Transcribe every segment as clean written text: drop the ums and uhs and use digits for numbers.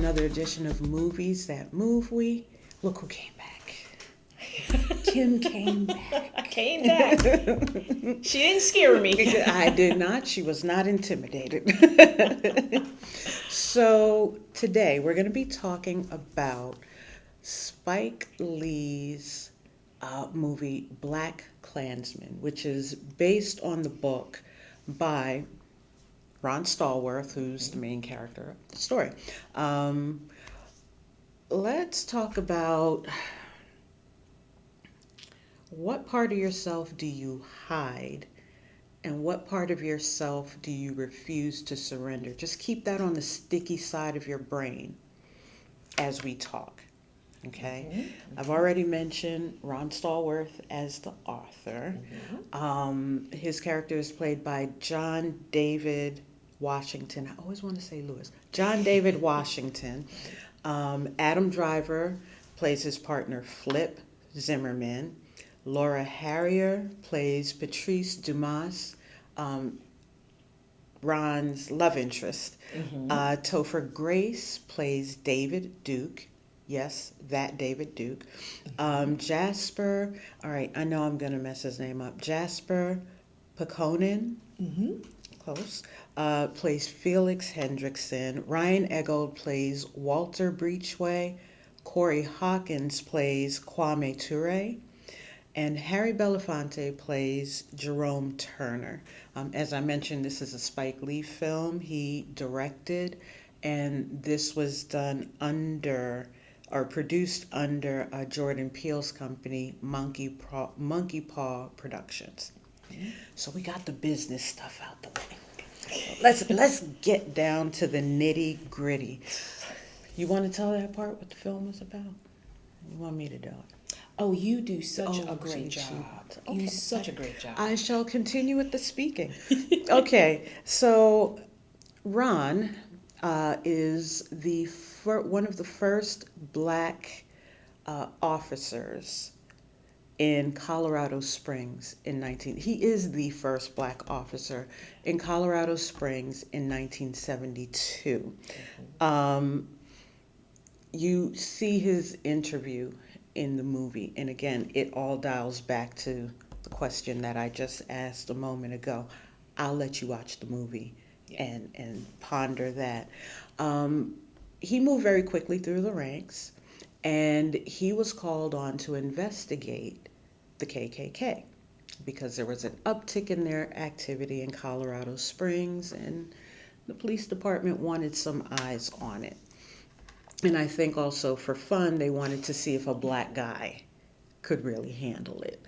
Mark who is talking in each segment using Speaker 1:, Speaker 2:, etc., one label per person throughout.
Speaker 1: another edition of Movies That Move We. Look who came back. Kim came back.
Speaker 2: Came back. She didn't scare me.
Speaker 1: I did not. She was not intimidated. So today we're going to be talking about Spike Lee's movie BlacKkKlansman, which is based on the book by Ron Stallworth, who's the main character of the story. Let's talk about what part of yourself do you hide and what part of yourself do you refuse to surrender? Just keep that on the sticky side of your brain as we talk. Okay? Mm-hmm. I've already mentioned Ron Stallworth as the author. Mm-hmm. His character is played by John David Washington. I always want to say Lewis. John David Washington. Adam Driver plays his partner Flip Zimmerman. Laura Harrier plays Patrice Dumas, Ron's love interest. Mm-hmm. Topher Grace plays David Duke. Yes, that David Duke. Jasper, all right, I know I'm going to mess his name up. Jasper Pekonen, close, plays Felix Hendrickson. Ryan Eggold plays Walter Breachway. Corey Hawkins plays Kwame Ture. And Harry Belafonte plays Jerome Turner. As I mentioned, this is a Spike Lee film he directed, and this was done produced under Jordan Peele's company, Monkey Paw Productions. So we got the business stuff out the way. Let's get down to the nitty gritty. You want to tell that part, what the film was about? You want me to do it?
Speaker 2: Oh, you do such a great job.
Speaker 1: Okay.
Speaker 2: You do such a great job.
Speaker 1: I shall continue with the speaking. Okay, so Ron is one of the first black officers in Colorado Springs He is the first black officer in Colorado Springs in 1972. You see his interview in the movie, and again, it all dials back to the question that I just asked a moment ago. I'll let you watch the movie and ponder that. He moved very quickly through the ranks, and he was called on to investigate the KKK because there was an uptick in their activity in Colorado Springs, and the police department wanted some eyes on it. And I think also for fun, they wanted to see if a black guy could really handle it.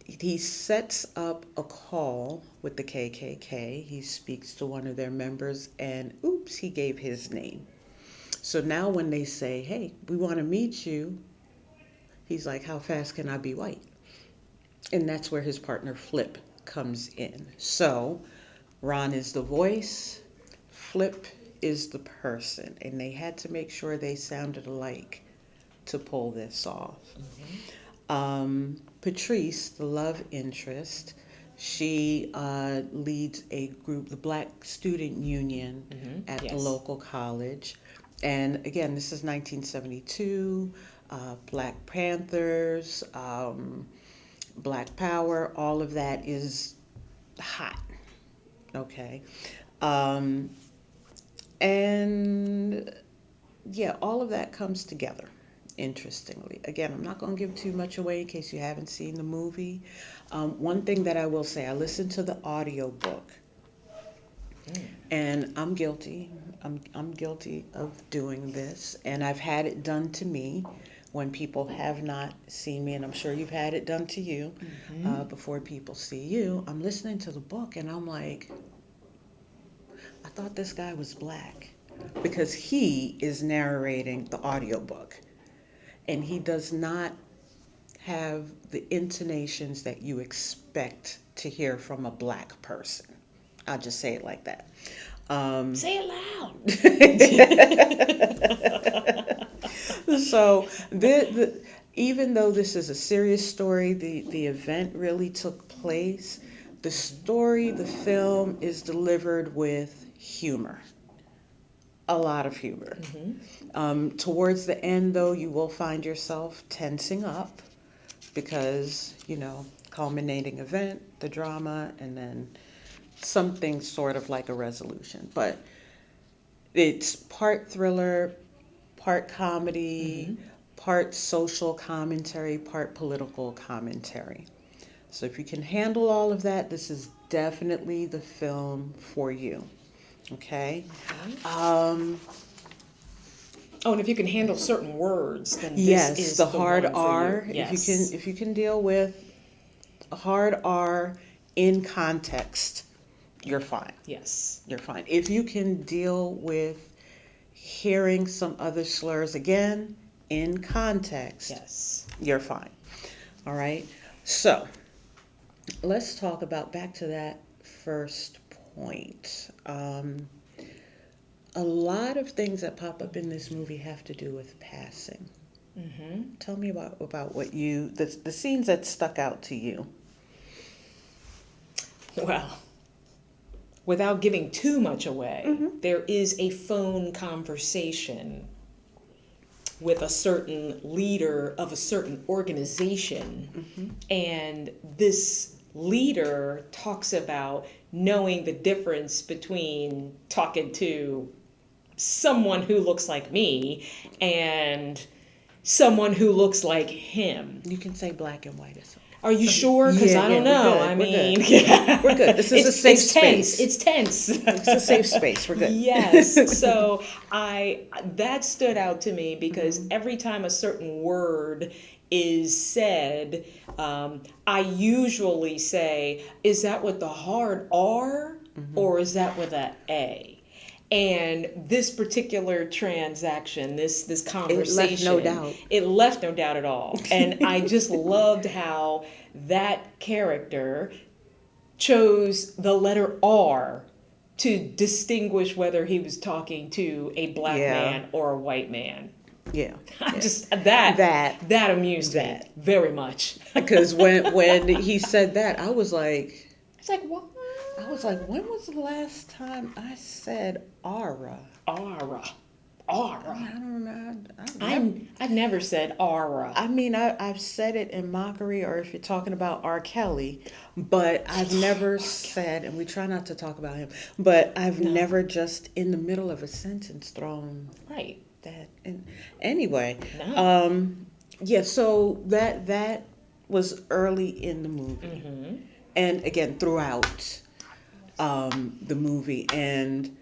Speaker 1: He sets up a call with the KKK. He speaks to one of their members, and oops, he gave his name. So now when they say, hey, we want to meet you, he's like, how fast can I be white? And that's where his partner Flip comes in. So Ron is the voice, Flip is the person, and they had to make sure they sounded alike to pull this off. Patrice, the love interest, she leads a group, the Black Student Union at the local college. And again, this is 1972, Black Panthers, Black Power, all of that is hot, okay? And yeah, all of that comes together, interestingly. Again, I'm not going to give too much away in case you haven't seen the movie. One thing that I will say, I listened to the audiobook, and I'm guilty. I'm guilty of doing this, and I've had it done to me when people have not seen me, and I'm sure you've had it done to you before people see you. I'm listening to the book, and I'm like, I thought this guy was black, because he is narrating the audiobook, and he does not have the intonations that you expect to hear from a black person. I'll just say it like that.
Speaker 2: Say it loud.
Speaker 1: So even though this is a serious story, the event really took place. The story, the film is delivered with humor. a lot of humor. Towards the end, though, you will find yourself tensing up because, culminating event, the drama, and then something sort of like a resolution. But it's part thriller, part comedy, part social commentary, part political commentary. So if you can handle all of that, this is definitely the film for you. Okay?
Speaker 2: And if you can handle certain words, then this
Speaker 1: yes,
Speaker 2: is
Speaker 1: the hard R.
Speaker 2: Yes.
Speaker 1: If you can deal with a hard R in context, you're fine.
Speaker 2: Yes.
Speaker 1: You're fine. If you can deal with hearing some other slurs again in context,
Speaker 2: yes,
Speaker 1: you're fine. All right. So let's talk about back to that first point. A lot of things that pop up in this movie have to do with passing. Tell me about what the scenes that stuck out to you.
Speaker 2: Well, without giving too much away, there is a phone conversation with a certain leader of a certain organization. And this leader talks about knowing the difference between talking to someone who looks like me and someone who looks like him.
Speaker 1: You can say black and white.
Speaker 2: Are you sure? Because I don't know.
Speaker 1: I mean, we're good. This is a safe space.
Speaker 2: It's tense.
Speaker 1: It's a safe space. We're good.
Speaker 2: Yes. So that stood out to me because every time a certain word is said, I usually say, is that with the hard R or is that with an A? And this particular transaction, this conversation, it left no doubt at all. And I just loved how that character chose the letter R to distinguish whether he was talking to a black man or a white man.
Speaker 1: Yeah.
Speaker 2: Just that amused me very much.
Speaker 1: Because when he said that, I was like,
Speaker 2: what?
Speaker 1: I was like, when was the last time I said aura?
Speaker 2: Aura.
Speaker 1: I don't know.
Speaker 2: I've never said aura.
Speaker 1: I mean, I've said it in mockery, or if you're talking about R. Kelly, but I've never said, and we try not to talk about him, but I've never just in the middle of a sentence thrown that. And anyway, so that was early in the movie, and again throughout the movie. And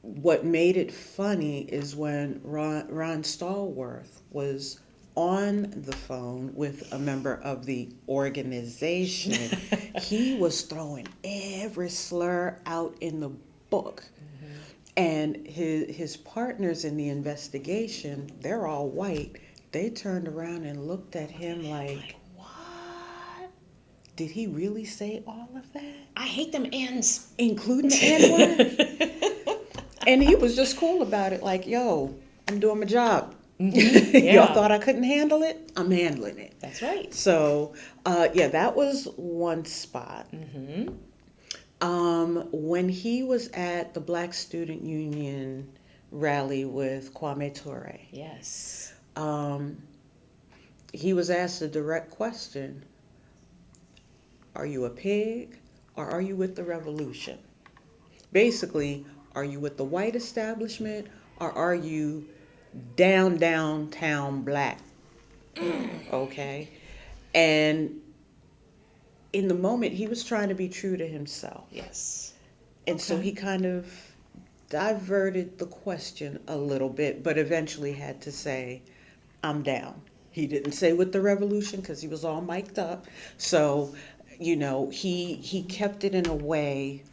Speaker 1: what made it funny is when Ron Stallworth was on the phone with a member of the organization, he was throwing every slur out in the book. And his partners in the investigation, they're all white. They turned around and looked at him like, what? Did he really say all of that?
Speaker 2: I hate them N's.
Speaker 1: Including the N-word? And he was just cool about it, like, yo, I'm doing my job. Y'all thought I couldn't handle it? I'm handling it.
Speaker 2: That's right.
Speaker 1: So, that was one spot. When he was at the Black Student Union rally with Kwame Ture.
Speaker 2: Yes.
Speaker 1: He was asked a direct question. Are you a pig or are you with the revolution? Basically, are you with the white establishment or are you downtown black? Okay. And in the moment, he was trying to be true to himself.
Speaker 2: Yes.
Speaker 1: And so he kind of diverted the question a little bit, but eventually had to say, I'm down. He didn't say with the revolution because he was all mic'd up. So, he kept it in a way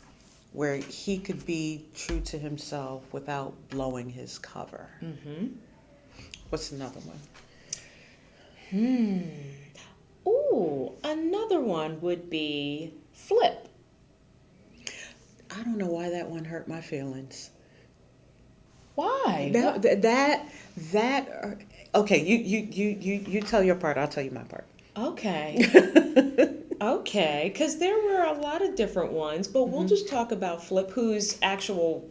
Speaker 1: where he could be true to himself without blowing his cover. What's another one?
Speaker 2: Ooh, another one would be Flip.
Speaker 1: I don't know why that one hurt my feelings.
Speaker 2: Why?
Speaker 1: Okay, you tell your part, I'll tell you my part.
Speaker 2: Okay. Okay, because there were a lot of different ones, but we'll just talk about Flip, whose actual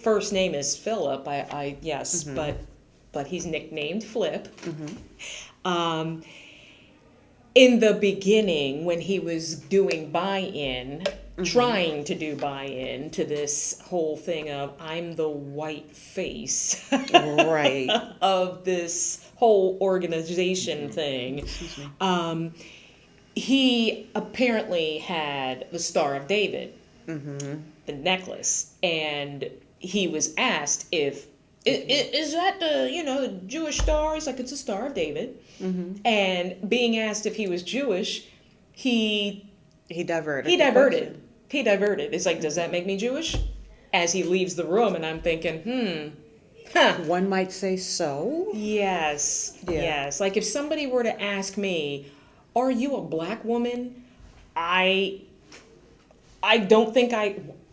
Speaker 2: first name is Philip. I yes, but he's nicknamed Flip. Um, in the beginning, when he was doing buy-in, trying to do buy-in to this whole thing of I'm the white face
Speaker 1: Right.
Speaker 2: of this whole organization thing.
Speaker 1: Excuse me.
Speaker 2: He apparently had the Star of David, the necklace, and he was asked if is that the Jewish star? He's like, it's a Star of David. And being asked if he was Jewish,
Speaker 1: He diverted.
Speaker 2: he
Speaker 1: the
Speaker 2: diverted.
Speaker 1: question.
Speaker 2: He diverted. It's like, does that make me Jewish? As he leaves the room, and I'm thinking, huh.
Speaker 1: One might say so.
Speaker 2: Yes,
Speaker 1: Yeah.
Speaker 2: yes. Like if somebody were to ask me, "Are you a black woman?" I don't think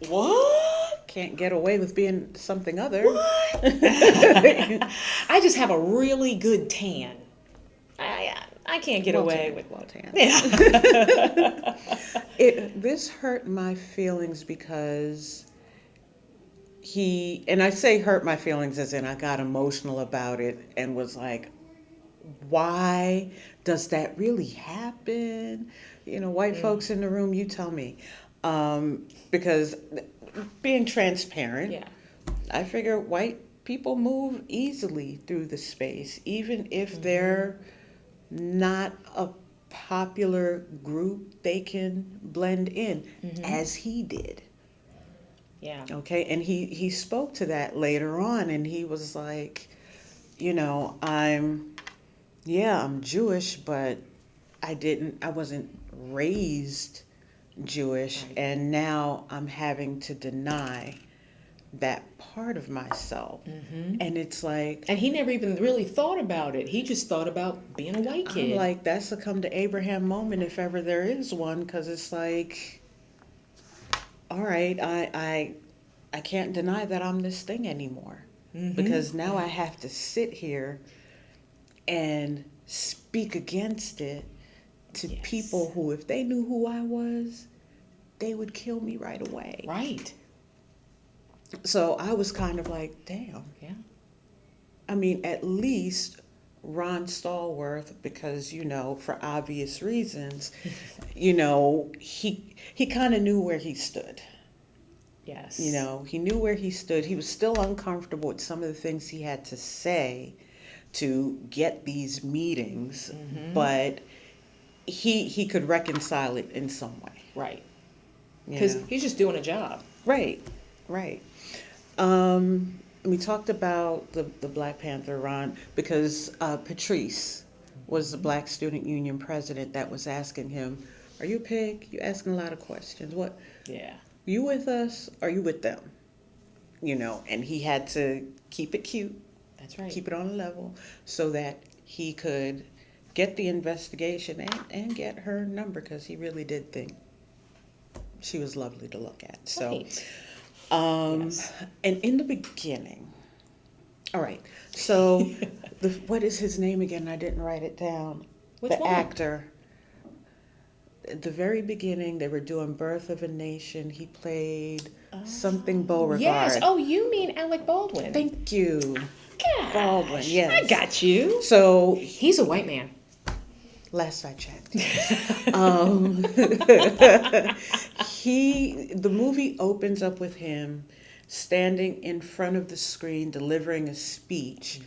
Speaker 2: what?
Speaker 1: Can't get away with being something other.
Speaker 2: What? I just have a really good tan. I can't get away with
Speaker 1: well tan.
Speaker 2: Yeah.
Speaker 1: This hurt my feelings because and I say hurt my feelings as in I got emotional about it and was like, why does that really happen? White folks in the room, you tell me. Because being transparent,
Speaker 2: Yeah.
Speaker 1: I figure white people move easily through the space, even if they're not a popular group, they can blend in as he did.
Speaker 2: Yeah.
Speaker 1: Okay, and he spoke to that later on, and he was like, I'm Jewish, but I wasn't raised Jewish,
Speaker 2: Right.
Speaker 1: and now I'm having to deny that part of myself. And it's like,
Speaker 2: And he never even really thought about it. He just thought about being a white kid.
Speaker 1: I'm like, that's a come to Abraham moment if ever there is one, because it's like, all right, I can't deny that I'm this thing anymore, because now I have to sit here and speak against it to
Speaker 2: Yes.
Speaker 1: people who, if they knew who I was, they would kill me right away.
Speaker 2: Right.
Speaker 1: So I was kind of like, damn.
Speaker 2: Yeah.
Speaker 1: I mean, at least Ron Stallworth, because, for obvious reasons, he kind of knew where he stood.
Speaker 2: Yes.
Speaker 1: He knew where he stood. He was still uncomfortable with some of the things he had to say to get these meetings, but he could reconcile it in some way.
Speaker 2: Right. Because
Speaker 1: You know?
Speaker 2: he's just doing a job.
Speaker 1: Right. We talked about the Black Panther, Ron, because Patrice was the Black Student Union president that was asking him, are you a pig? You asking a lot of questions. What?
Speaker 2: Yeah.
Speaker 1: You with us? Are you with them? And he had to keep it cute,
Speaker 2: That's right.
Speaker 1: keep it on a level, so that he could get the investigation and get her number, because he really did think she was lovely to look at. So,
Speaker 2: Right.
Speaker 1: Yes. And in the beginning, all right, so what is his name again? I didn't write it down.
Speaker 2: Which
Speaker 1: the
Speaker 2: one?
Speaker 1: actor. At the very beginning, they were doing Birth of a Nation. He played something Beauregard.
Speaker 2: Yes. Oh, you mean Alec Baldwin?
Speaker 1: Thank you.
Speaker 2: Gosh,
Speaker 1: Baldwin, yes.
Speaker 2: I got you.
Speaker 1: So,
Speaker 2: He's a white man.
Speaker 1: last I checked. The movie opens up with him standing in front of the screen delivering a speech,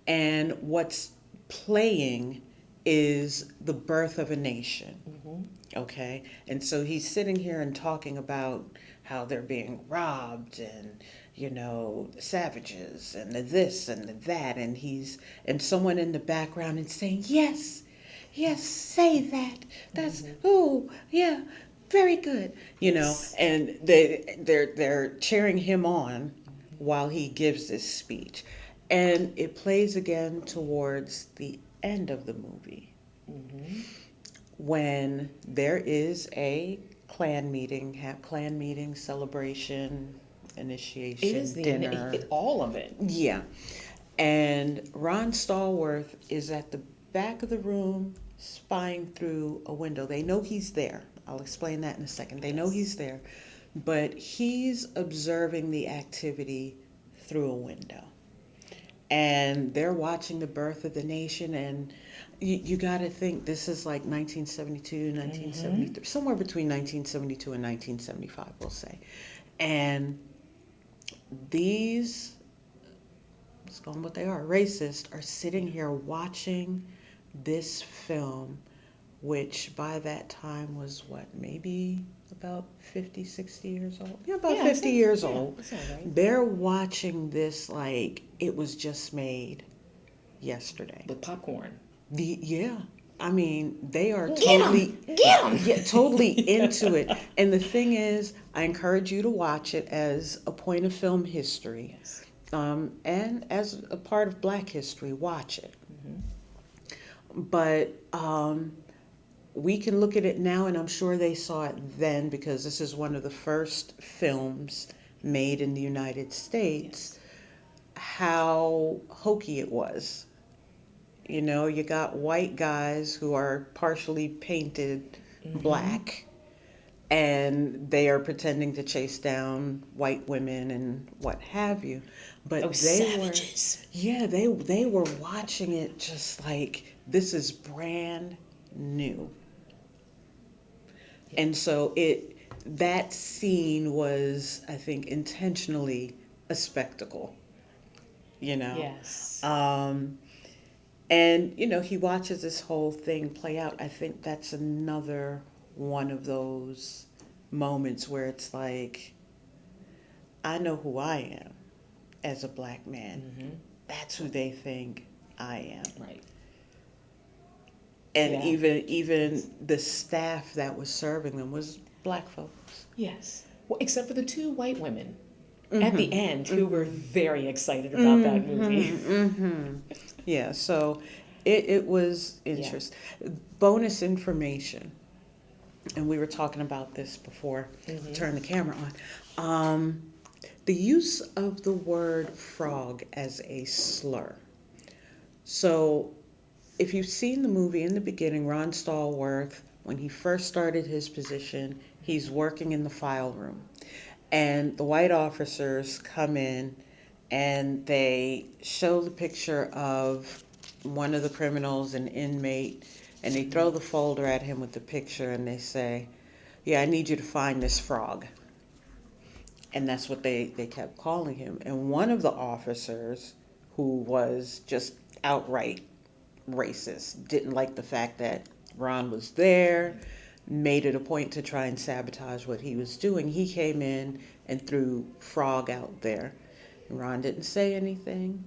Speaker 1: and what's playing is The Birth of a Nation. Okay, and so he's sitting here and talking about how they're being robbed and savages and the this and the that, and someone in the background is saying yes, say that. That's oh yeah, very good. And they're cheering him on while he gives this speech, and it plays again towards the end of the movie when there is a clan meeting, celebration, initiation,
Speaker 2: It is
Speaker 1: dinner.
Speaker 2: all of it.
Speaker 1: Yeah. And Ron Stallworth is at the back of the room spying through a window. They know he's there. I'll explain that in a second. They know he's there. But he's observing the activity through a window. And they're watching the birth of the nation, and you got to think this is like 1972, 1973, somewhere between 1972 and 1975, we'll say. And these, let's call them what they are, racists, are sitting here watching this film, which by that time was what, maybe about 50, 60 years old? Yeah, about 50 years old.
Speaker 2: That's all right.
Speaker 1: They're watching this like it was just made yesterday.
Speaker 2: With popcorn.
Speaker 1: Yeah. I mean, they are
Speaker 2: Get 'em! Get 'em!
Speaker 1: yeah, totally into it. And the thing is, I encourage you to watch it as a point of film history.
Speaker 2: Yes.
Speaker 1: And as a part of Black history, watch it. But we can look at it now, and I'm sure they saw it then, because this is one of the first films made in the United States, how hokey it was. You know, you got white guys who are partially painted black, and they are pretending to chase down white women and what have you. But
Speaker 2: Those
Speaker 1: they
Speaker 2: savages.
Speaker 1: they were watching it just like this is brand new. And so that scene was, I think, intentionally a spectacle. You know.
Speaker 2: Yes.
Speaker 1: And, you know, he watches this whole thing play out. I think that's another one of those moments where it's like, I know who I am as a Black man. That's who they think I am.
Speaker 2: Right.
Speaker 1: And
Speaker 2: Yeah.
Speaker 1: even the staff that was serving them was Black folks.
Speaker 2: Yes. Well, except for the two white women at the end who were very excited about that movie.
Speaker 1: Yeah, so it was interesting. Bonus information, and we were talking about this before I turned the camera on. The use of the word frog as a slur. So if you've seen the movie, in the beginning, Ron Stallworth, when he first started his position, he's working in the file room. And the white officers come in and they show the picture of one of the criminals, an inmate, and they throw the folder at him with the picture and they say, yeah, I need you to find this frog. And that's what they kept calling him. And one of the officers, who was just outright racist, didn't like the fact that Ron was there, made it a point to try and sabotage what he was doing. He came in and threw frog out there. Ron didn't say anything.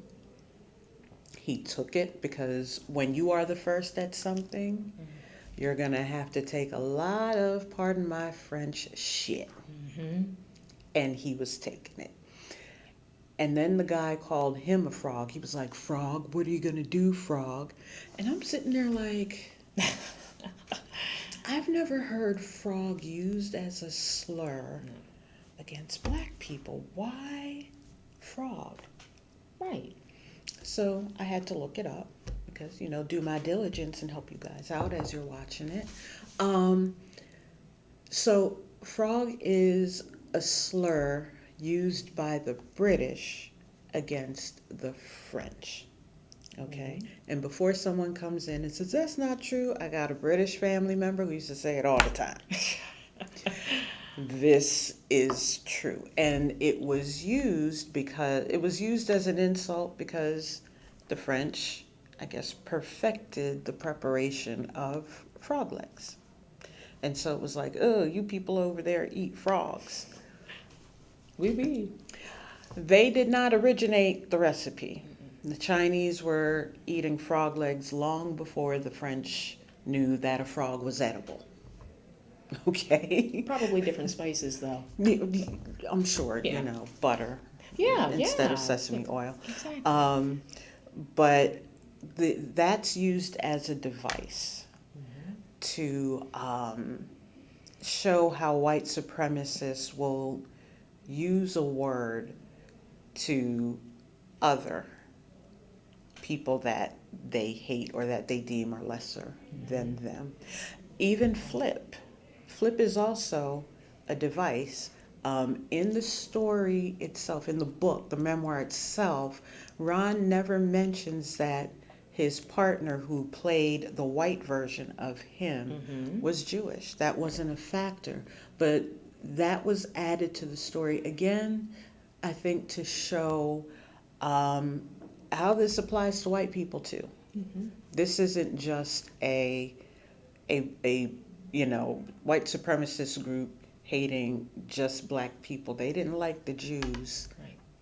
Speaker 1: He took it, because when you are the first at something, you're going to have to take a lot of, pardon my French, shit. And he was taking it. And then the guy called him a frog. He was like, frog, what are you going to do, frog? And I'm sitting there like, I've never heard frog used as a slur against Black people. Why frog?
Speaker 2: Right.
Speaker 1: So I had to look it up because, you know, do my diligence and help you guys out as you're watching it. So frog is a slur used by the British against the French. Okay? And before someone comes in and says, that's not true, I got a British family member who used to say it all the time. This is true. And it was used as an insult because the French, I guess, perfected the preparation of frog legs. And so it was like, oh, you people over there eat frogs.
Speaker 2: Oui.
Speaker 1: They did not originate the recipe. The Chinese were eating frog legs long before the French knew that a frog was edible. Okay?
Speaker 2: Probably different spices, though.
Speaker 1: I'm sure, you know, butter instead of sesame oil.
Speaker 2: Exactly.
Speaker 1: But that's used as a device to show how white supremacists will use a word to other people that they hate or that they deem are lesser than them. Even flip. Flip is also a device, In the story itself, in the book, the memoir itself, Ron never mentions that his partner, who played the white version of him, was Jewish. That wasn't a factor. But that was added to the story again, I think, to show how this applies to white people too. This isn't just a white supremacist group hating just black people. They didn't like the Jews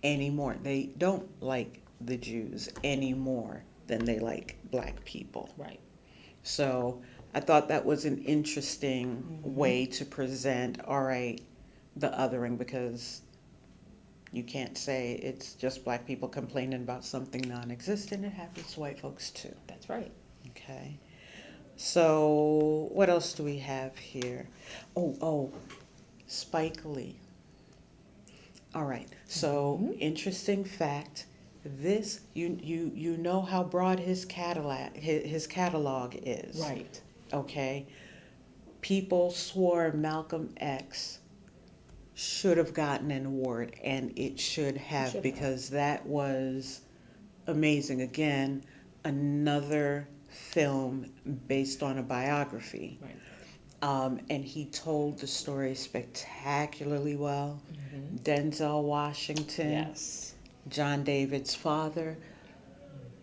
Speaker 1: anymore. They don't like the Jews any more than they like black people.
Speaker 2: Right.
Speaker 1: So I thought that was an interesting way to present, all right, the othering, because you can't say it's just black people complaining about something non-existent. It happens to white folks too.
Speaker 2: That's right.
Speaker 1: Okay. So what else do we have here? Oh, Spike Lee. All right. So interesting fact. This you know how broad his catalog is.
Speaker 2: Right.
Speaker 1: Okay. People swore Malcolm X should have gotten an award, and it should have, because that was amazing. Again, another film based on a biography.
Speaker 2: Right.
Speaker 1: And he told the story spectacularly well. Denzel Washington,
Speaker 2: Yes.
Speaker 1: John David's father,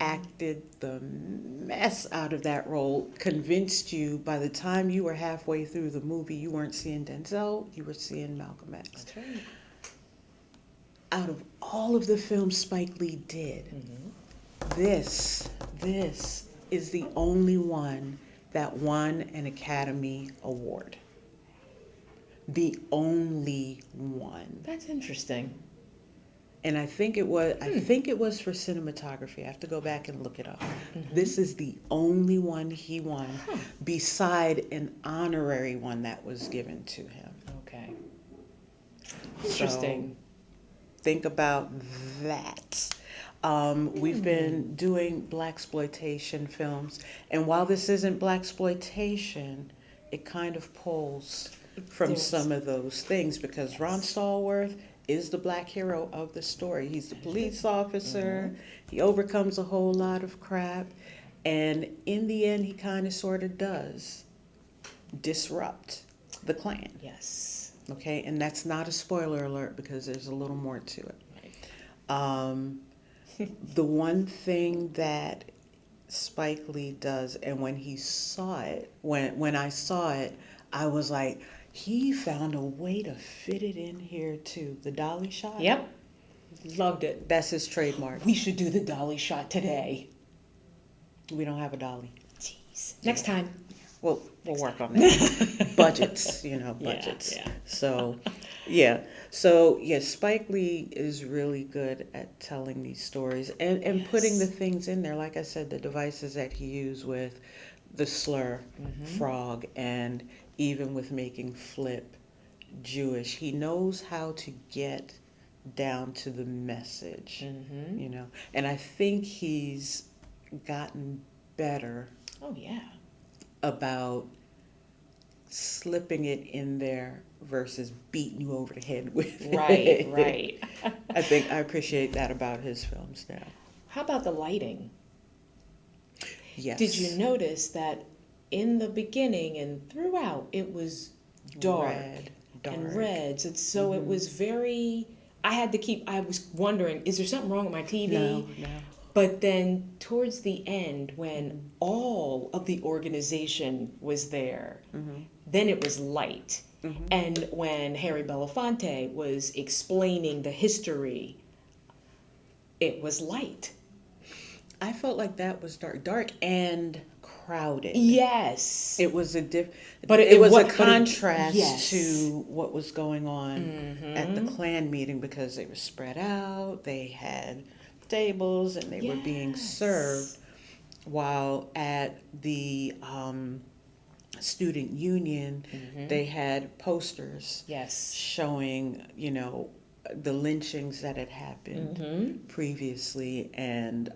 Speaker 1: acted the mess out of that role, convinced you by the time you were halfway through the movie you weren't seeing Denzel, you were seeing Malcolm X.
Speaker 2: That's right.
Speaker 1: Out of all of the films Spike Lee did, this is the only one that won an Academy Award. The only one.
Speaker 2: That's interesting.
Speaker 1: And I think it was for cinematography. I have to go back and look it up. This is the only one he won, beside an honorary one that was given to him.
Speaker 2: Okay. Interesting.
Speaker 1: So, think about that. We've been doing blaxploitation films, and while this isn't blaxploitation, it kind of pulls from some of those things, because Ron Stallworth is the black hero of the story. He's the police officer. He overcomes a whole lot of crap, and in the end, he kind of sort of does disrupt the Klan.
Speaker 2: Yes.
Speaker 1: Okay, and that's not a spoiler alert, because there's a little more to it.
Speaker 2: Right.
Speaker 1: The one thing that Spike Lee does, and when he saw it, when I saw it, I was like, he found a way to fit it in here too. The dolly shot.
Speaker 2: Yep. Loved it.
Speaker 1: That's his trademark.
Speaker 2: We should do the dolly shot today.
Speaker 1: We don't have a dolly.
Speaker 2: Jeez. Next time.
Speaker 1: We'll work on that. Budgets, budgets.
Speaker 2: Yeah.
Speaker 1: So, Spike Lee is really good at telling these stories and putting the things in there. Like I said, the devices that he used with the slur, frog, and even with making Flip Jewish. He knows how to get down to the message, and I think he's gotten better.
Speaker 2: Oh, yeah.
Speaker 1: About slipping it in there versus beating you over the head with it.
Speaker 2: Right.
Speaker 1: I think I appreciate that about his films now.
Speaker 2: How about the lighting?
Speaker 1: Yes.
Speaker 2: Did you notice that in the beginning and throughout it was dark and reds? And so it was very, I was wondering, is there something wrong with my TV?
Speaker 1: No.
Speaker 2: But then towards the end, when all of the organization was there, then it was light. And when Harry Belafonte was explaining the history, it was light.
Speaker 1: I felt like that was dark and crowded.
Speaker 2: Yes.
Speaker 1: It was a contrast to what was going on at the Klan meeting, because they were spread out, they had tables, and they were being served, while at the student union they had posters showing the lynchings that had happened previously, and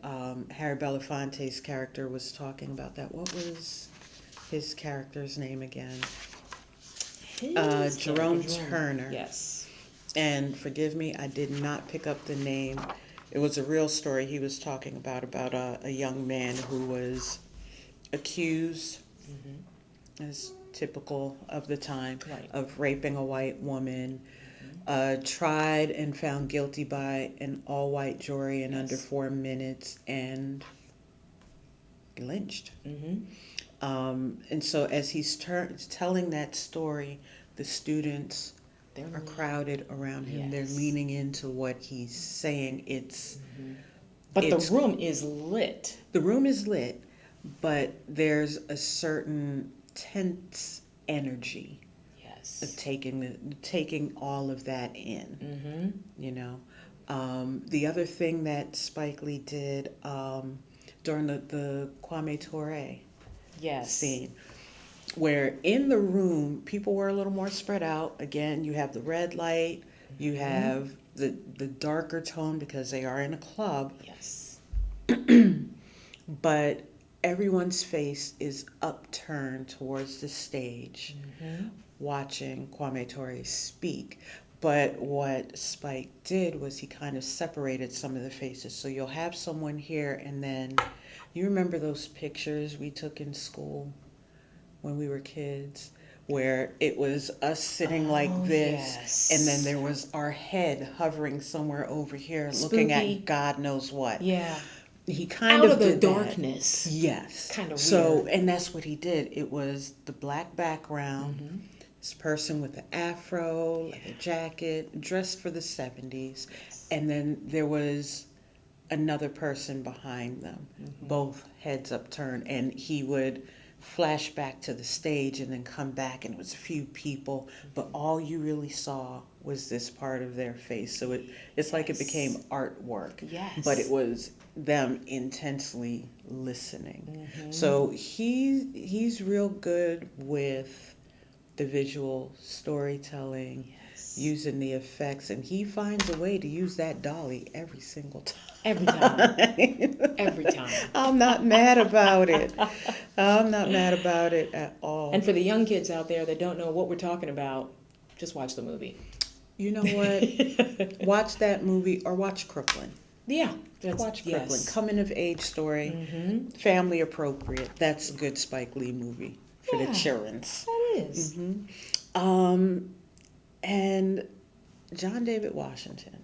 Speaker 1: Harry Belafonte's character was talking about that. What was his character's name again? Jerome Turner.
Speaker 2: Yes.
Speaker 1: And forgive me, I did not pick up the name. It was a real story he was talking about a young man who was accused, as typical of the time,
Speaker 2: Right.
Speaker 1: of raping a white woman, tried and found guilty by an all-white jury in under 4 minutes, and lynched. And so as he's telling that story, the students are crowded around him. They're leaning into what he's saying.
Speaker 2: But the room is lit.
Speaker 1: The room is lit, but there's a certain tense energy of taking all of that in. You know, the other thing that Spike Lee did during the Kwame Ture scene, where in the room people were a little more spread out. Again, you have the red light, you have the darker tone because they are in a club. But everyone's face is upturned towards the stage, watching Kwame Ture speak. But what Spike did was he kind of separated some of the faces. So you'll have someone here, and then you remember those pictures we took in school when we were kids, where it was us sitting like this, and then there was our head hovering somewhere over here, looking at God knows what. He kind
Speaker 2: out
Speaker 1: of
Speaker 2: the
Speaker 1: did
Speaker 2: darkness.
Speaker 1: Yes.
Speaker 2: Kind of
Speaker 1: so,
Speaker 2: weird.
Speaker 1: And that's what he did. It was the black background, this person with an afro, like a jacket, dressed for the 70s, and then there was another person behind them, both heads upturned, and he would flash back to the stage and then come back, and it was a few people, but all you really saw was this part of their face. So it's like it became artwork, but it was them intensely listening. So he's real good with the visual storytelling, using the effects, and he finds a way to use that dolly every single time.
Speaker 2: Every time. Every time.
Speaker 1: I'm not mad about it. I'm not mad about it at all.
Speaker 2: And for the young kids out there that don't know what we're talking about, just watch the movie.
Speaker 1: You know what? Watch that movie or watch Crooklyn.
Speaker 2: Yeah.
Speaker 1: Watch Crooklyn. Coming of age story. Family appropriate. That's a good Spike Lee movie for the childrens.
Speaker 2: That is.
Speaker 1: And John David Washington.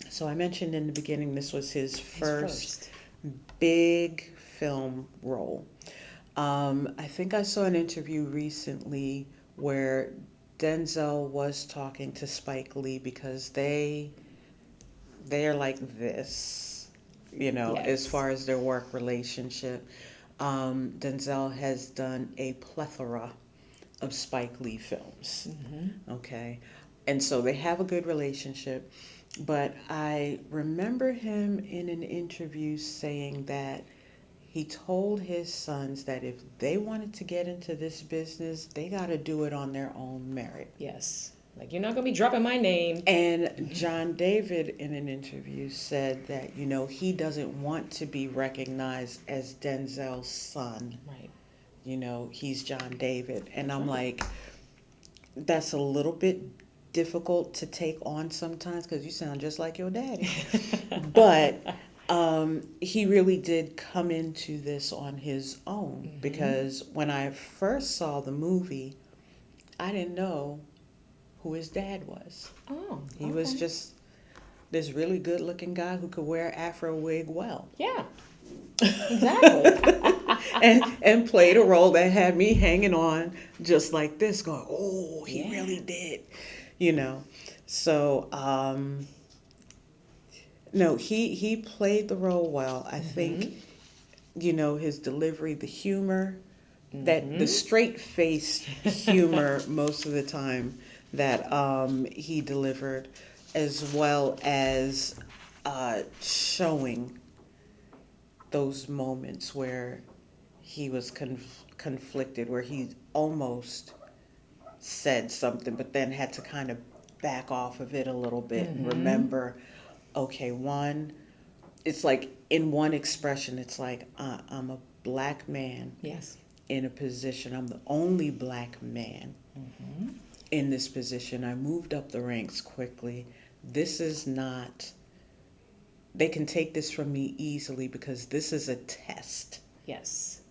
Speaker 1: So I mentioned in the beginning this was his first big film role. I think I saw an interview recently where Denzel was talking to Spike Lee because they're like this, you know, as far as their work relationship. Denzel has done a plethora of Spike Lee films. Okay. And so they have a good relationship. But I remember him in an interview saying that he told his sons that if they wanted to get into this business, they got to do it on their own merit.
Speaker 2: Yes. Like, you're not going to be dropping my name.
Speaker 1: And John David in an interview said that, you know, he doesn't want to be recognized as Denzel's son.
Speaker 2: Right.
Speaker 1: You know, he's John David. And I'm like, that's a little bit difficult to take on sometimes because you sound just like your daddy. But he really did come into this on his own because when I first saw the movie, I didn't know who his dad was. He was just this really good looking guy who could wear afro wig well.
Speaker 2: Yeah. Exactly.
Speaker 1: and played a role that had me hanging on just like this, going, oh, he really did. You know, so no, he played the role well. I think, you know, his delivery, the humor, that the straight-faced humor most of the time that he delivered, as well as showing those moments where he was conflicted, where he almost said something, but then had to kind of back off of it a little bit and remember, okay, it's like in one expression, it's like, I'm a black man in a position, I'm the only black man in this position. I moved up the ranks quickly. This is not, they can take this from me easily because this is a test.
Speaker 2: Yes.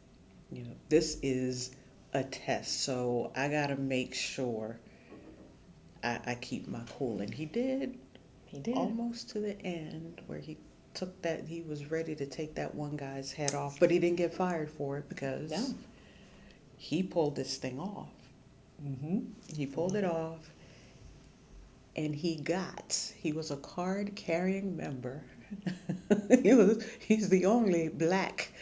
Speaker 1: You know, this is a test. So I got to make sure I keep my cool. And he did.
Speaker 2: He did.
Speaker 1: Almost to the end where he was ready to take that one guy's head off, but he didn't get fired for it because he pulled this thing off.
Speaker 2: Mm-hmm.
Speaker 1: He pulled it off, and he was a card-carrying member. He's the only black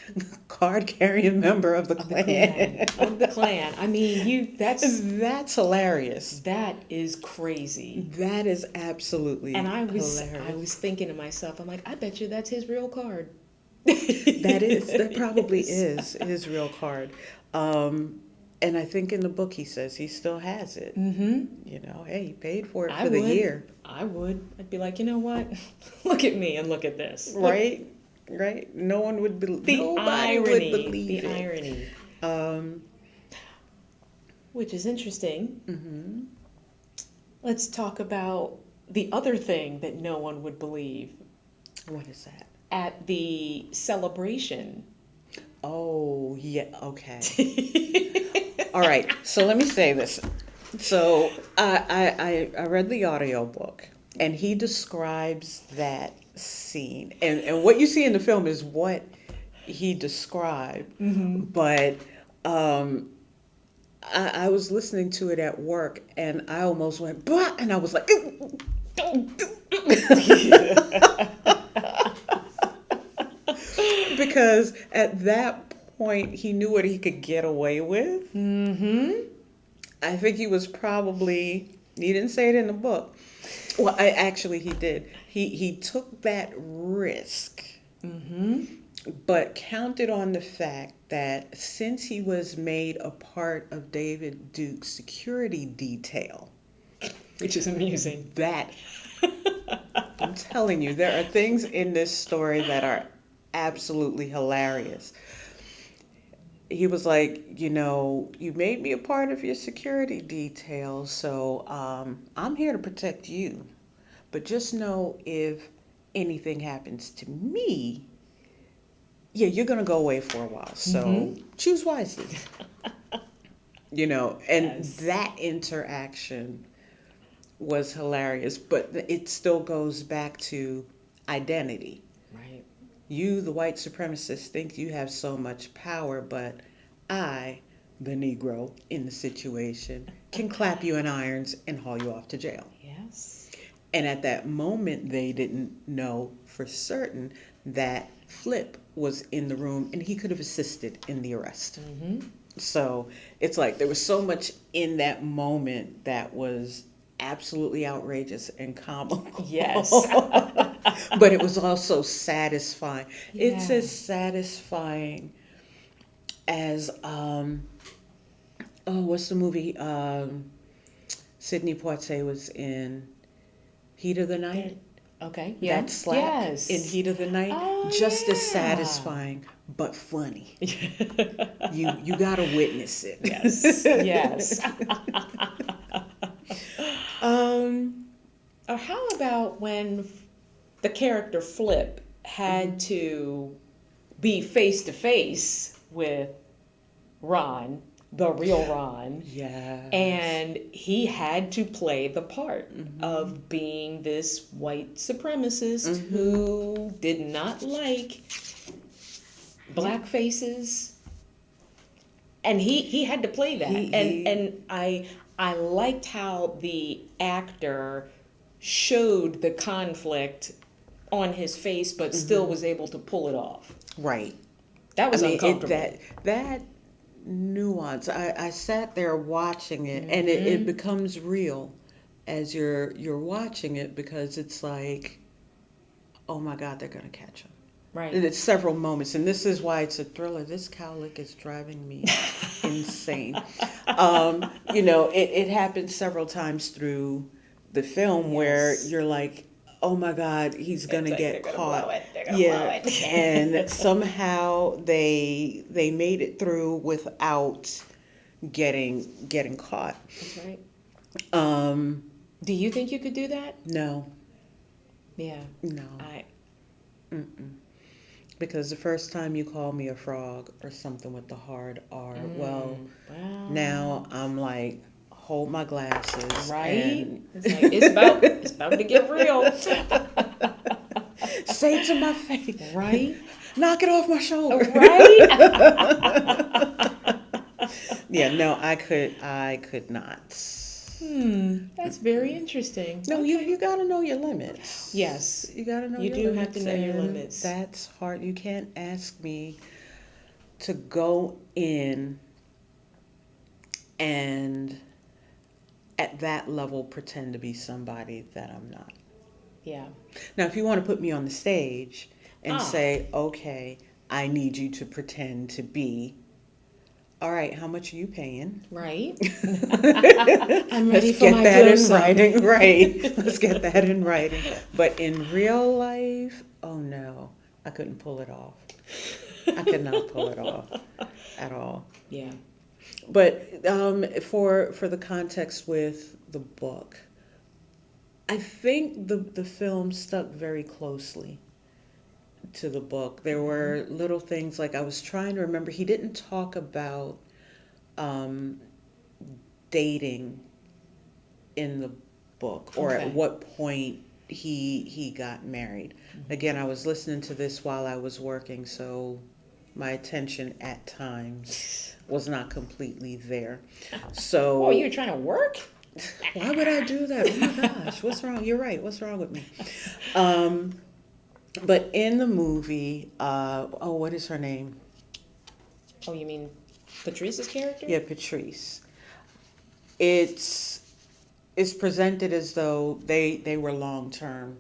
Speaker 1: card-carrying member of the Klan.
Speaker 2: Of the Klan. I mean,
Speaker 1: that's hilarious.
Speaker 2: That is crazy.
Speaker 1: That is absolutely hilarious.
Speaker 2: I was thinking to myself, I'm like, I bet you that's his real card.
Speaker 1: That probably is his real card. And I think in the book he says he still has it.
Speaker 2: Mm-hmm.
Speaker 1: You know, hey, he paid for it for the year.
Speaker 2: I would. I'd be like, you know what? Look at me and look at this.
Speaker 1: Right? Right? No one would believe it. Nobody would believe it.
Speaker 2: The irony. Which is interesting.
Speaker 1: Mm-hmm.
Speaker 2: Let's talk about the other thing that no one would believe.
Speaker 1: What is that?
Speaker 2: At the celebration.
Speaker 1: Oh, yeah. Okay. All right. So let me say this. So I read the audiobook, and he describes that scene. And what you see in the film is what he described.
Speaker 2: Mm-hmm.
Speaker 1: But I was listening to it at work, and I almost went, bah! And I was like, because at that point he knew what he could get away with.
Speaker 2: Mm-hmm.
Speaker 1: I think he didn't say it in the book. Well, he did. He took that risk,
Speaker 2: Mm-hmm.
Speaker 1: but counted on the fact that since he was made a part of David Duke's security detail,
Speaker 2: Which is amusing.
Speaker 1: that I'm telling you, there are things in this story that are absolutely hilarious. He was like, you know, you made me a part of your security detail, so I'm here to protect you. But just know if anything happens to me, yeah, you're going to go away for a while. So choose wisely. You know, and that interaction was hilarious. But it still goes back to identity.
Speaker 2: Right.
Speaker 1: You, the white supremacist, think you have so much power, but I, the Negro in the situation, can clap you in irons and haul you off to jail.
Speaker 2: Yes.
Speaker 1: And at that moment, they didn't know for certain that Flip was in the room and he could have assisted in the arrest.
Speaker 2: Mm-hmm.
Speaker 1: So it's like there was so much in that moment that was absolutely outrageous and comical.
Speaker 2: Yes.
Speaker 1: But it was also satisfying.
Speaker 2: Yeah.
Speaker 1: It's as satisfying as what's the movie Sidney Poitier was in? Heat of the Night?
Speaker 2: Okay. Yeah.
Speaker 1: That slap
Speaker 2: Yes.
Speaker 1: in Heat of the Night,
Speaker 2: Oh,
Speaker 1: just as
Speaker 2: yeah.
Speaker 1: satisfying but funny. You gotta witness it.
Speaker 2: Yes. Yes. Or how about when the character Flip had to be face to face with Ron, the real Ron,
Speaker 1: Yeah.
Speaker 2: and he had to play the part of being this white supremacist who did not like black faces, and he had to play that. And I liked how the actor showed the conflict on his face, but still was able to pull it off.
Speaker 1: Right.
Speaker 2: That was uncomfortable.
Speaker 1: That nuance. I sat there watching it, and it becomes real as you're watching it, because it's like, oh my God, they're gonna catch him.
Speaker 2: Right.
Speaker 1: And it's several moments, and this is why it's a thriller. This cowlick is driving me insane. You know, it happens several times through the film where you're like, oh my God, he's gonna get caught.
Speaker 2: They're gonna blow it.
Speaker 1: And somehow they made it through without getting caught.
Speaker 2: That's right. Do you think you could do that?
Speaker 1: No,
Speaker 2: Yeah.
Speaker 1: no.
Speaker 2: I.
Speaker 1: Mm-mm. Because the first time you call me a frog or something with the hard R, well,
Speaker 2: Well.
Speaker 1: now I'm like, hold my glasses
Speaker 2: Right.
Speaker 1: and
Speaker 2: It's like it's about to get real.
Speaker 1: say to my face,
Speaker 2: Right.
Speaker 1: knock it off my shoulder.
Speaker 2: Right.
Speaker 1: Yeah, no, I could not.
Speaker 2: That's very interesting.
Speaker 1: No,
Speaker 2: Okay.
Speaker 1: you gotta know your limits.
Speaker 2: Yes.
Speaker 1: You gotta know
Speaker 2: You
Speaker 1: your
Speaker 2: do have
Speaker 1: limits.
Speaker 2: to know your
Speaker 1: And
Speaker 2: limits.
Speaker 1: that's hard. You can't ask me to go in and at that level pretend to be somebody that I'm not.
Speaker 2: Yeah.
Speaker 1: Now, if you want to put me on the stage and
Speaker 2: Ah.
Speaker 1: say, okay, I need you to pretend to be, all right, how much are you paying?
Speaker 2: Right. I'm ready
Speaker 1: Let's
Speaker 2: for
Speaker 1: get
Speaker 2: my
Speaker 1: that in
Speaker 2: close-up.
Speaker 1: writing, right? Let's get that in writing. But in real life, oh no, I couldn't pull it off. I could not pull it off at all.
Speaker 2: Yeah.
Speaker 1: But for the context with the book, I think the film stuck very closely to the book. There were little things like I was trying to remember. He didn't talk about um, dating in the book or
Speaker 2: Okay.
Speaker 1: at what point he got married. Again, I was listening to this while I was working, so my attention at times was not completely there. So
Speaker 2: Oh, you were trying to work?
Speaker 1: why would I do that? Oh my gosh, what's wrong? You're right. What's wrong with me? Um, but in the movie, oh, what is her name?
Speaker 2: Oh, you mean Patrice's character?
Speaker 1: Yeah, Patrice. It's presented as though they were long term,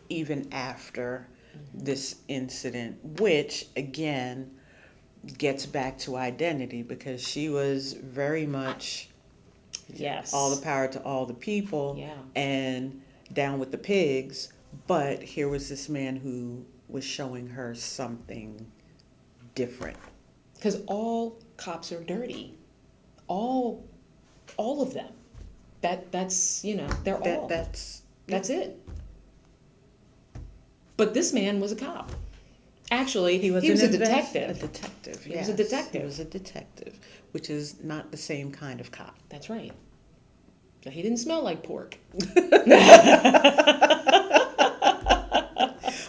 Speaker 1: even after this incident, which again gets back to identity because she was very much
Speaker 2: Yes.
Speaker 1: all the power to all the people
Speaker 2: Yeah.
Speaker 1: and down with the pigs. But here was this man who was showing her something different.
Speaker 2: Because all cops are dirty. All of them. That's they're all. That's it. But this man was a cop. Actually, he was a detective.
Speaker 1: A detective.
Speaker 2: He was a detective.
Speaker 1: He was a detective, which is not the same kind of cop.
Speaker 2: That's right. So he didn't smell like pork.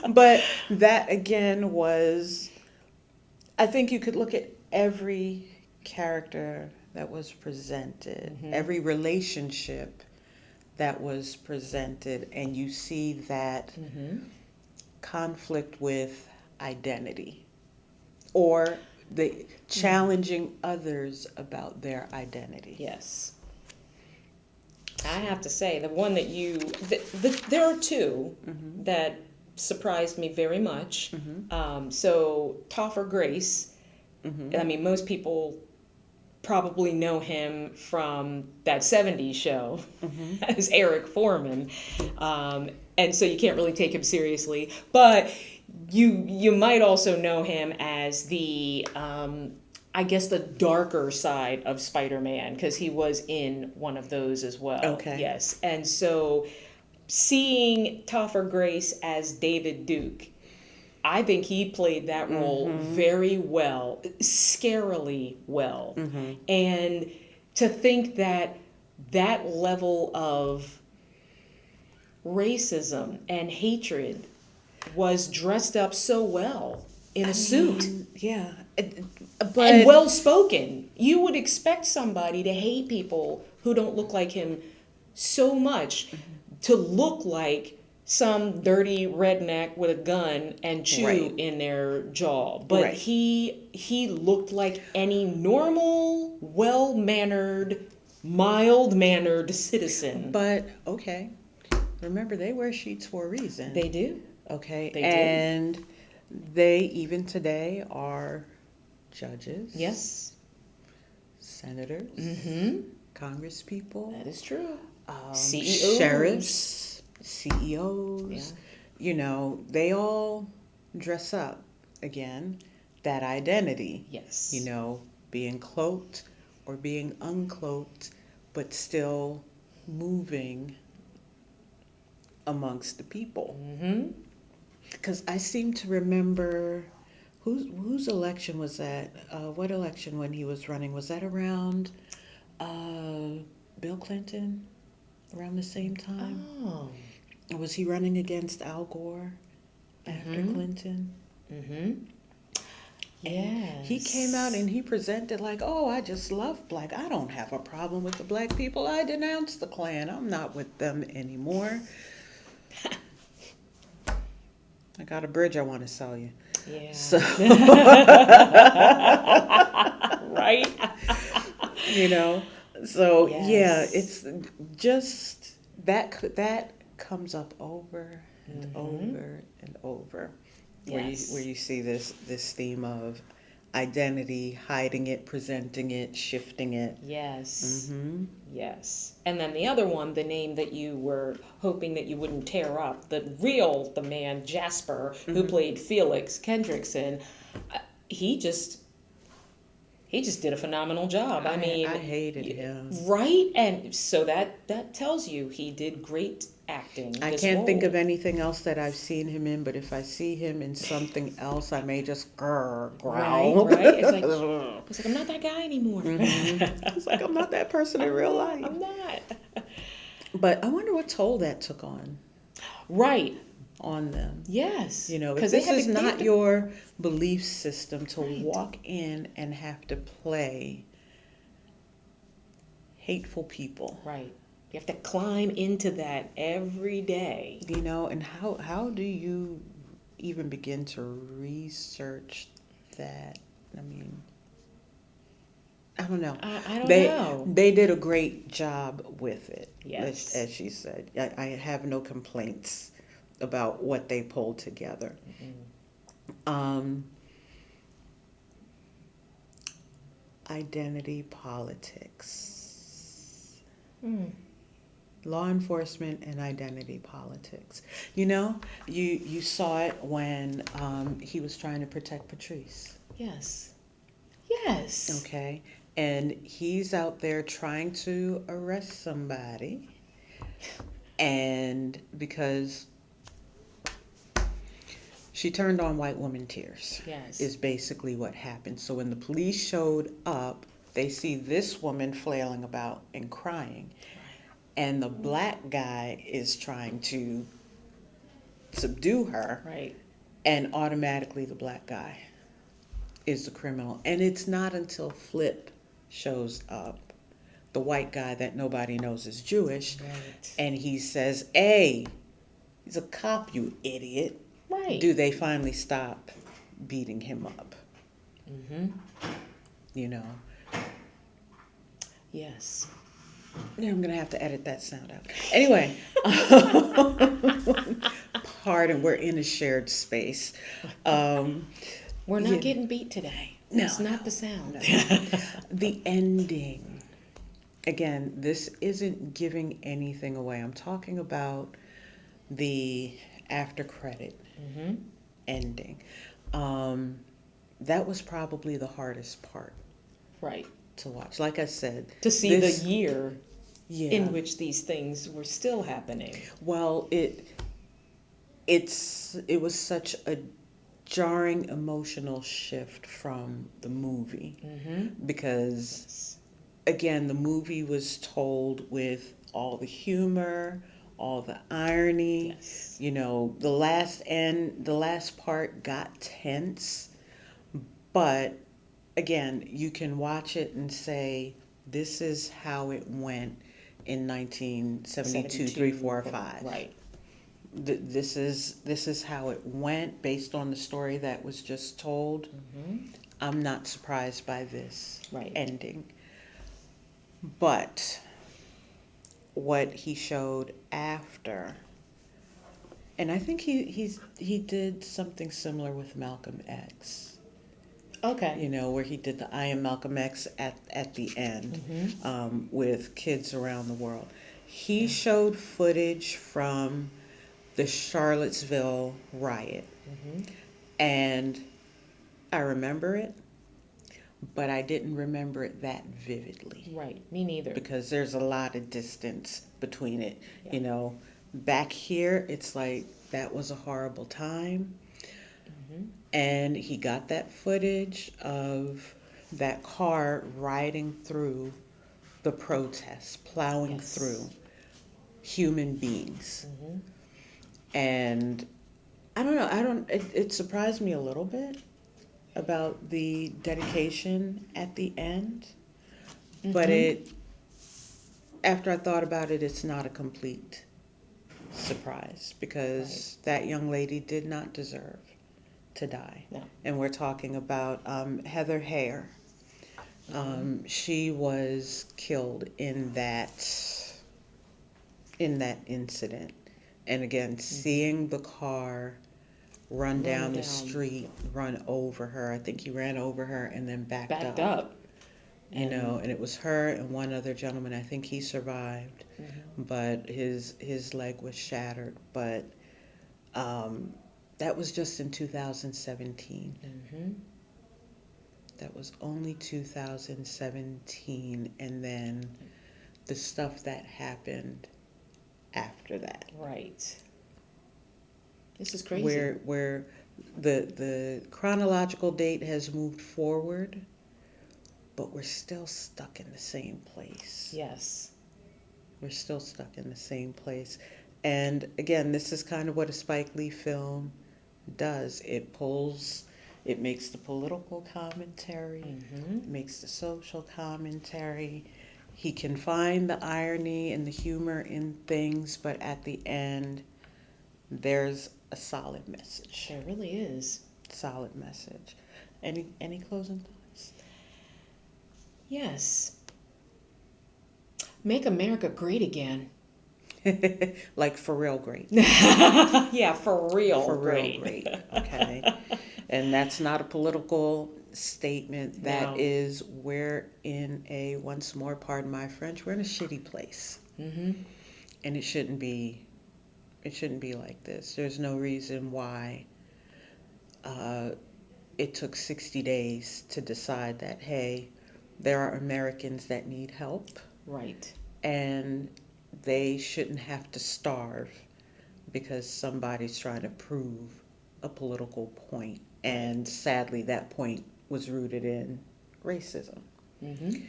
Speaker 1: But that again was, I think you could look at every character that was presented, every relationship that was presented, and you see that conflict with identity or the challenging others about their identity.
Speaker 2: Yes. I have to say, the one that there are two that surprised me very much. So Topher Grace, I mean, most people probably know him from that 70s show as Eric Foreman. And so you can't really take him seriously. But you might also know him as the I guess the darker side of Spider-Man, because he was in one of those as well.
Speaker 1: Okay.
Speaker 2: Yes. And so seeing Topher Grace as David Duke, I think he played that role very well, scarily well. And to think that that level of racism and hatred was dressed up so well in a suit.
Speaker 1: Yeah. But
Speaker 2: And well spoken. You would expect somebody to hate people who don't look like him so much to look like some dirty redneck with a gun and chew
Speaker 1: Right.
Speaker 2: in their jaw. But
Speaker 1: Right.
Speaker 2: he looked like any normal, well-mannered, mild-mannered citizen.
Speaker 1: But okay. Remember, they wear sheets for a reason.
Speaker 2: They do.
Speaker 1: Okay.
Speaker 2: They do.
Speaker 1: And they even today are judges.
Speaker 2: Yes.
Speaker 1: Senators. Congresspeople.
Speaker 2: That is true.
Speaker 1: um,
Speaker 2: CEOs.
Speaker 1: Sheriffs. CEOs.
Speaker 2: Yeah.
Speaker 1: You know, they all dress up again. That identity.
Speaker 2: Yes.
Speaker 1: You know, being cloaked or being uncloaked, but still moving amongst the people.
Speaker 2: Mm-hmm.
Speaker 1: Because I seem to remember whose election was that? What election when he was running? Was that around Bill Clinton? Around the same time?
Speaker 2: Oh.
Speaker 1: Or was he running against Al Gore after Clinton?
Speaker 2: Mm-hmm. Yes.
Speaker 1: He came out and he presented like, oh, I just love black. I don't have a problem with the black people. I denounce the Klan. I'm not with them anymore. I got a bridge I want to sell you.
Speaker 2: Yeah.
Speaker 1: So,
Speaker 2: Right?
Speaker 1: you know, so yeah,
Speaker 2: Yes.
Speaker 1: it's just that comes up over and over and over.
Speaker 2: Yes.
Speaker 1: Where you see this theme of identity, hiding it, presenting it, shifting it.
Speaker 2: Yes.
Speaker 1: Mm-hmm.
Speaker 2: Yes. And then the other one, the name that you were hoping that you wouldn't tear up, the man, Jasper, who played Felix Kendrickson, uh, he just did a phenomenal job. I mean,
Speaker 1: I hated him.
Speaker 2: Right? And so that tells you he did great acting.
Speaker 1: I
Speaker 2: this
Speaker 1: can't think
Speaker 2: role.
Speaker 1: of anything else that I've seen him in, but if I see him in something else, I may just growl.
Speaker 2: Right? It's like I'm not that guy anymore.
Speaker 1: It's like I'm not that person in real life.
Speaker 2: I'm not.
Speaker 1: But I wonder what toll that took on
Speaker 2: Right.
Speaker 1: them.
Speaker 2: Yes.
Speaker 1: You know, if
Speaker 2: 'Cause they
Speaker 1: this
Speaker 2: had
Speaker 1: is
Speaker 2: to- they had
Speaker 1: not
Speaker 2: to-
Speaker 1: your belief system to
Speaker 2: Right.
Speaker 1: walk in and have to play hateful people.
Speaker 2: Right. You have to climb into that every day.
Speaker 1: You know, and how do you even begin to research that? I mean, I don't know.
Speaker 2: I don't know.
Speaker 1: They did a great job with it.
Speaker 2: Yes.
Speaker 1: As she said. I have no complaints about what they pulled together. Identity politics. Law enforcement and identity politics. You know, you saw it when he was trying to protect Patrice.
Speaker 2: Yes. Yes.
Speaker 1: Okay. And he's out there trying to arrest somebody. And because she turned on white woman tears.
Speaker 2: Yes.
Speaker 1: Is basically what happened. So when the police showed up, they see this woman flailing about and crying. And the black guy is trying to subdue her.
Speaker 2: Right.
Speaker 1: And automatically the black guy is the criminal. And it's not until Flip shows up, the white guy that nobody knows is Jewish,
Speaker 2: Right.
Speaker 1: and he says, hey, he's a cop, you idiot.
Speaker 2: Right.
Speaker 1: Do they finally stop beating him up? You know?
Speaker 2: Yes.
Speaker 1: Yeah, I'm going to have to edit that sound out. Anyway, pardon, we're in a shared space.
Speaker 2: We're not getting beat today.
Speaker 1: No,
Speaker 2: It's not the sound.
Speaker 1: The ending. Again, this isn't giving anything away. I'm talking about the after credit ending. That was probably the hardest part
Speaker 2: Right.
Speaker 1: to watch. Like I said,
Speaker 2: To see
Speaker 1: this-
Speaker 2: the year
Speaker 1: yeah.
Speaker 2: in which these things were still happening.
Speaker 1: Well, it was such a jarring emotional shift from the movie because again, the movie was told with all the humor, all the irony.
Speaker 2: Yes.
Speaker 1: You know, the last part got tense, but again, you can watch it and say, this is how it went in 1972, 3, 4, 5.
Speaker 2: Right.
Speaker 1: This is how it went based on the story that was just told. I'm not surprised by this ending. But what he showed after, and I think he did something similar with Malcolm X.
Speaker 2: Okay.
Speaker 1: You know, where he did the I Am Malcolm X at the end with kids around the world. He showed footage from the Charlottesville riot. And I remember it, but I didn't remember it that vividly
Speaker 2: Right. Me neither.
Speaker 1: because there's a lot of distance between it.
Speaker 2: Yeah.
Speaker 1: You know, back here, it's like that was a horrible time.
Speaker 2: Mm-hmm.
Speaker 1: And he got that footage of that car riding through the protests, plowing
Speaker 2: Yes.
Speaker 1: through human beings.
Speaker 2: Mm-hmm.
Speaker 1: And I don't know, it surprised me a little bit about the dedication at the end. But
Speaker 2: Mm-hmm.
Speaker 1: after I thought about it, it's not a complete surprise because that young lady did not deserve to die.
Speaker 2: No.
Speaker 1: And we're talking about Heather Hare. She was killed in that incident. And again, seeing the car run down the street, run over her. I think he ran over her and then backed up. You know, and it was her and one other gentleman. I think he survived, but his leg was shattered. But that was just in 2017.
Speaker 2: Mm-hmm.
Speaker 1: That was only 2017, and then the stuff that happened after that.
Speaker 2: Right. This is crazy.
Speaker 1: Where the chronological date has moved forward, but we're still stuck in the same place.
Speaker 2: Yes.
Speaker 1: We're still stuck in the same place. And again, this is kind of what a Spike Lee film does. It makes the political commentary, it makes the social commentary. He can find the irony and the humor in things, but at the end, there's a solid message.
Speaker 2: There really is.
Speaker 1: Solid message. Any closing thoughts?
Speaker 2: Yes. Make America great again.
Speaker 1: Like for real great.
Speaker 2: Yeah, for real.
Speaker 1: For real great. Okay. And that's not a political statement. That is, we're in a, once more, pardon my French, we're in a shitty place.
Speaker 2: Mm-hmm.
Speaker 1: And it shouldn't be like this. There's no reason why it took 60 days to decide that, hey, there are Americans that need help.
Speaker 2: Right.
Speaker 1: And they shouldn't have to starve because somebody's trying to prove a political point. And sadly, that point was rooted in racism.
Speaker 2: Mm-hmm.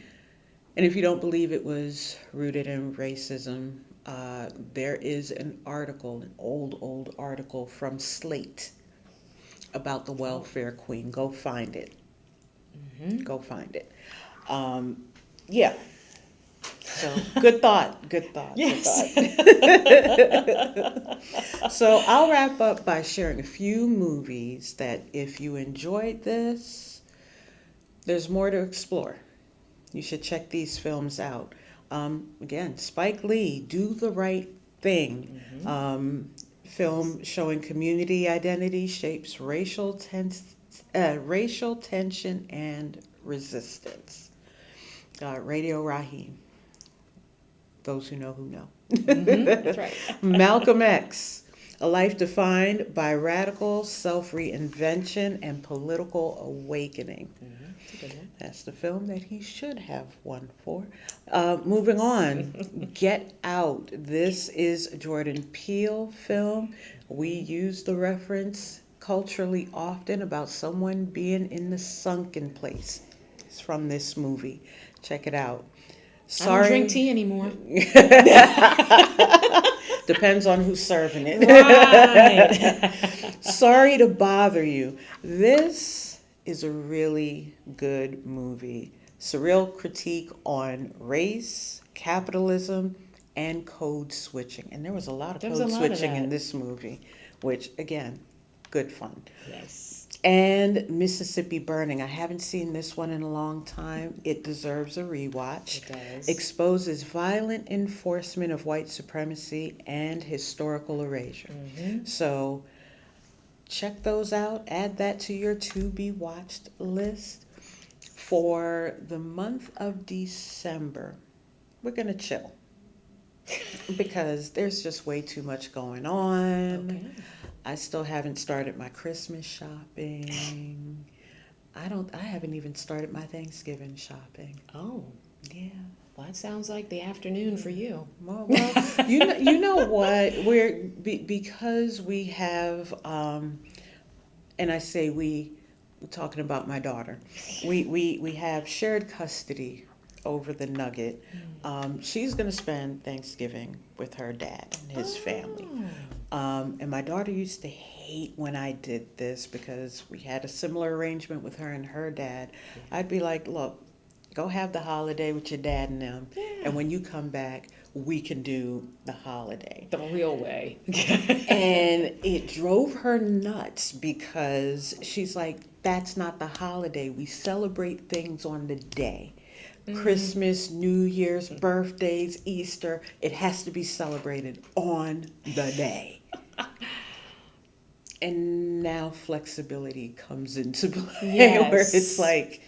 Speaker 1: And if you don't believe it was rooted in racism, there is an article, an old article from Slate about the welfare queen. Go find it.
Speaker 2: Mm-hmm.
Speaker 1: Go find it. Yeah. So good thought. Good thought.
Speaker 2: Yes.
Speaker 1: Good thought. So I'll wrap up by sharing a few movies that if you enjoyed this, there's more to explore. You should check these films out. Again, Spike Lee, Do the Right Thing. Film showing community identity shapes racial tension and resistance. Radio Raheem. Those who know.
Speaker 2: That's right.
Speaker 1: Malcolm X. A life defined by radical self-reinvention and political awakening.
Speaker 2: That's a good one.
Speaker 1: That's the film that he should have won for. Moving on, Get Out. This is a Jordan Peele film. We use the reference culturally often about someone being in the sunken place. It's from this movie. Check it out.
Speaker 2: I don't drink tea anymore.
Speaker 1: Depends on who's serving it.
Speaker 2: Right.
Speaker 1: Sorry to bother you. This is a really good movie. Surreal critique on race, capitalism, and code switching. And there was a lot of code switching in this movie, which, again, good fun.
Speaker 2: Yes.
Speaker 1: And Mississippi Burning. I haven't seen this one in a long time. It deserves a rewatch.
Speaker 2: It does.
Speaker 1: Exposes violent enforcement of white supremacy and historical erasure. So check those out. Add that to your to-be-watched list. For the month of December, we're going to chill. Because there's just way too much going on.
Speaker 2: Okay.
Speaker 1: I still haven't started my Christmas shopping. I haven't even started my Thanksgiving shopping.
Speaker 2: Oh,
Speaker 1: Yeah.
Speaker 2: well, that sounds like the afternoon for you.
Speaker 1: Well, you know what? Because we have, and I say we, I'm talking about my daughter. We have shared custody over the nugget. She's going to spend Thanksgiving with her dad and his family. And my daughter used to hate when I did this because we had a similar arrangement with her and her dad. I'd be like, look, go have the holiday with your dad and them.
Speaker 2: Yeah.
Speaker 1: And when you come back, we can do the holiday.
Speaker 2: The real way.
Speaker 1: And it drove her nuts because she's like, that's not the holiday. We celebrate things on the day. Christmas, New Year's, birthdays, Easter, it has to be celebrated on the day. And now flexibility comes into play where
Speaker 2: Yes.
Speaker 1: it's like,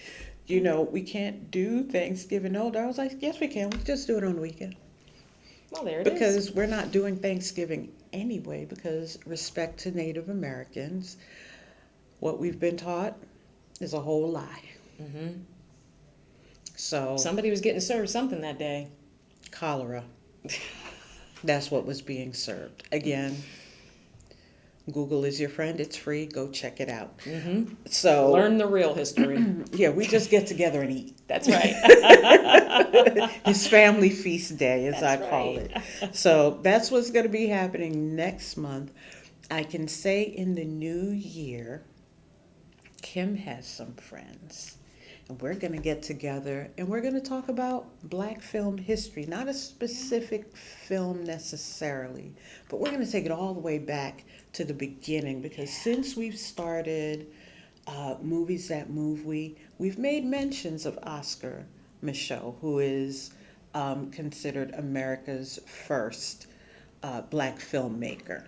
Speaker 1: we can't do Thanksgiving. No, I was like, yes, we can. We just do it on the weekend.
Speaker 2: Well, there it is.
Speaker 1: Because we're not doing Thanksgiving anyway, because respect to Native Americans, what we've been taught is a whole lie.
Speaker 2: Mm-hmm.
Speaker 1: So,
Speaker 2: Somebody was getting served something that day.
Speaker 1: cholera. That's what was being served. Again, Google is your friend. It's free. Go check it out.
Speaker 2: Mm-hmm.
Speaker 1: So,
Speaker 2: Learn the real history.
Speaker 1: yeah, we just get together and eat.
Speaker 2: That's right.
Speaker 1: It's family feast day, as
Speaker 2: That's
Speaker 1: I call
Speaker 2: right.
Speaker 1: it. So that's what's going to be happening next month. I can say in the new year, Kim has some friends. And we're going to get together and we're going to talk about Black film history. Not a specific film necessarily, but we're going to take it all the way back to the beginning because since we've started Movies That Move we've made mentions of Oscar Micheaux, who is considered America's first Black filmmaker.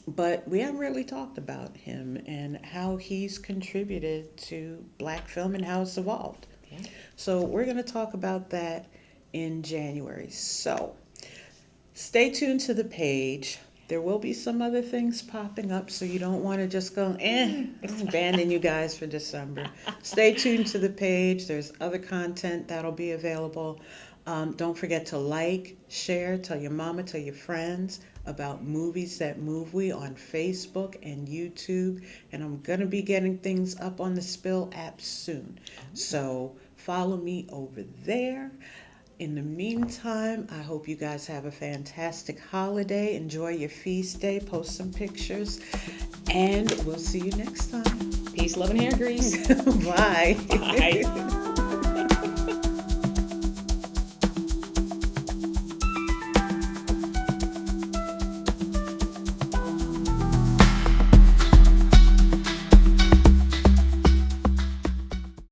Speaker 1: But we haven't really talked about him and how he's contributed to Black film and how it's evolved.
Speaker 2: Yeah.
Speaker 1: So we're going to talk about that in January. So stay tuned to the page. There will be some other things popping up, so you don't want to just go, abandon you guys for December. Stay tuned to the page. There's other content that'll be available. Don't forget to like, share, tell your mama, tell your friends about Movies That Move on Facebook and YouTube. And I'm going to be getting things up on the Spill app soon. So follow me over there. In the meantime, I hope you guys have a fantastic holiday. Enjoy your feast day. Post some pictures. And we'll see you next time.
Speaker 2: Peace, love, and hair grease.
Speaker 1: Bye.
Speaker 2: Bye.